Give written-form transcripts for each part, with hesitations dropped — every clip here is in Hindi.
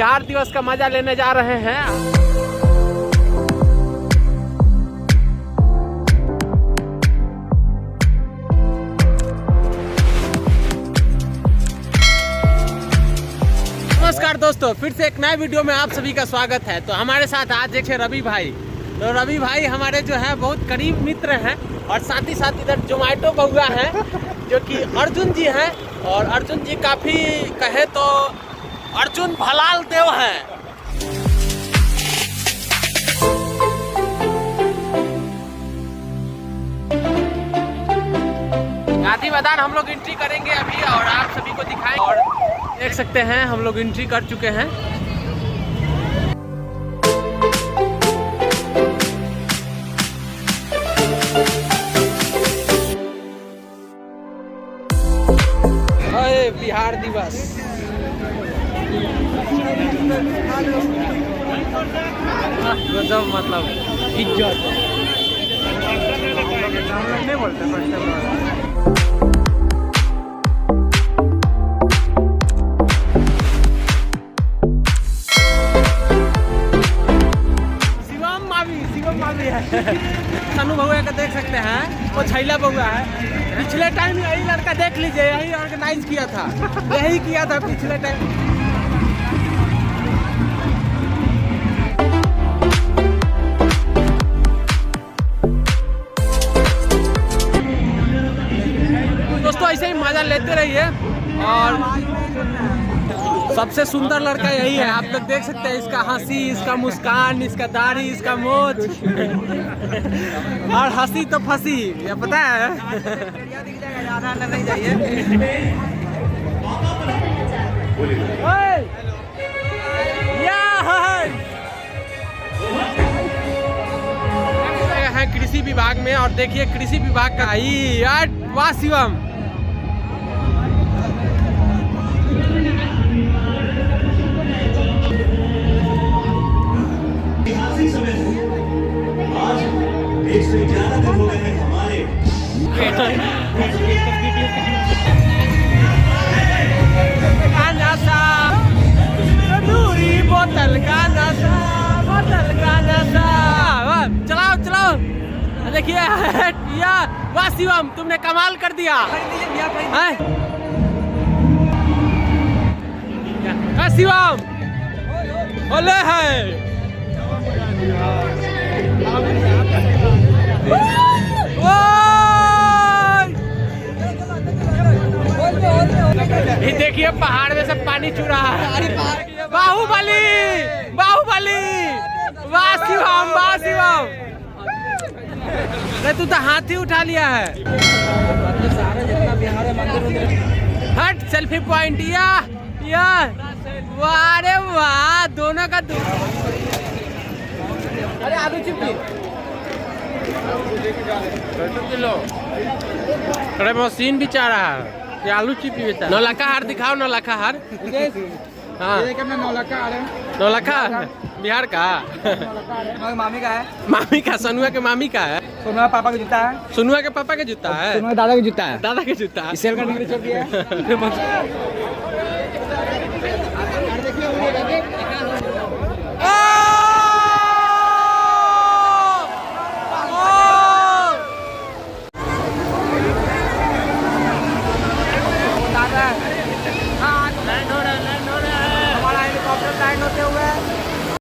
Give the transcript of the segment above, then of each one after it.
बिहार दिवस का मजा लेने जा रहे हैं। नमस्कार दोस्तों, फिर से एक नए वीडियो में आप सभी का स्वागत है। तो हमारे साथ आज एक है रवि भाई। तो रवि भाई हमारे जो है बहुत करीब मित्र हैं और साथ ही साथ इधर जोमेटो बउआ हैं जो कि अर्जुन जी हैं। और अर्जुन जी काफ़ी कहे तो अर्जुन भलाल देव हैं। गांधी मैदान हम लोग एंट्री करेंगे अभी और आप सभी को दिखाएं। और देख सकते हैं हम लोग एंट्री कर चुके हैं। अरे बिहार दिवस गजब, मतलब इज्जत नहीं बोलते। सनु बउआ का देख सकते हैं, वो छैला बउआ है। पिछले टाइम यही लड़का देख लीजिए, यही ऑर्गेनाइज किया था, यही किया था पिछले टाइम। दोस्तों ऐसे ही मजा लेते रहिए। और सबसे सुंदर लड़का यही है, आप लोग देख सकते हैं। इसका हंसी, इसका मुस्कान, इसका दाढ़ी, इसका मोछ और हंसी तो फंसी, ये पता है। ज्यादा अंदर नहीं जाइए। है कृषि विभाग में और देखिए कृषि विभाग का यार, वाह शिवम। बोतल का नशा, बोतल का नशा। चलाओ चलाओ, देखिए या वाह शिवम, तुमने कमाल कर दिया। शिवम बोले है ये देखिए पहाड़ में से पानी चू रहा है। बाहुबली, बाहुबली, वाह शिवम, वाह शिवम। तू तो हाथी उठा लिया है। हट सेल्फी पॉइंट या वाह रे वाह, दोनों का अरे आलू चिप्स अरे मशीन भी चाह रहा है। ये आलू चिप्स बेचा। नौलखा हार दिखाओ, नौलखा हार। हाँ नौलखा बिहार का मामी का है, मामी का, सनुआ के मामी का है। सोनुआ पापा का जूता है, सोनुआ के पापा के जूता है, सोनुआ दादा का जूता है, दादा के जूता है। सेल करने के लिए छोड़ दिया।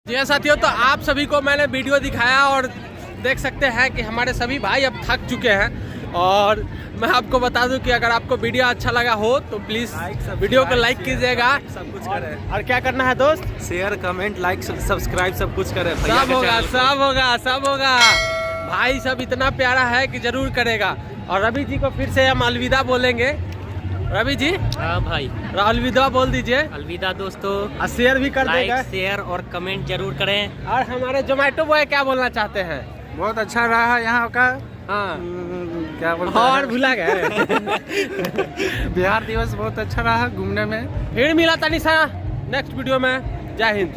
जी साथियों, तो आप सभी को मैंने वीडियो दिखाया और देख सकते हैं कि हमारे सभी भाई अब थक चुके हैं। और मैं आपको बता दूं कि अगर आपको वीडियो अच्छा लगा हो तो प्लीज वीडियो को लाइक कीजिएगा। सब कुछ करें। और क्या करना है दोस्त? शेयर, कमेंट, लाइक, सब्सक्राइब सब कुछ करें। सब होगा, सब होगा, सब होगा। भाई सब इतना प्यारा है कि जरूर करेगा। और रवि जी को फिर से हम अलविदा बोलेंगे। रवि जी, हाँ भाई, अलविदा बोल दीजिए। अलविदा दोस्तों। और शेयर भी कर देगा। लाइक, शेयर और कमेंट जरूर करें। और हमारे जोमेटो बॉय क्या बोलना चाहते हैं? बहुत अच्छा रहा यहाँ का। हाँ क्या बोलते हैं? और भुला गए। बिहार दिवस बहुत अच्छा रहा घूमने में। फिर मिला था निशा नेक्स्ट वीडियो में। जय हिंद।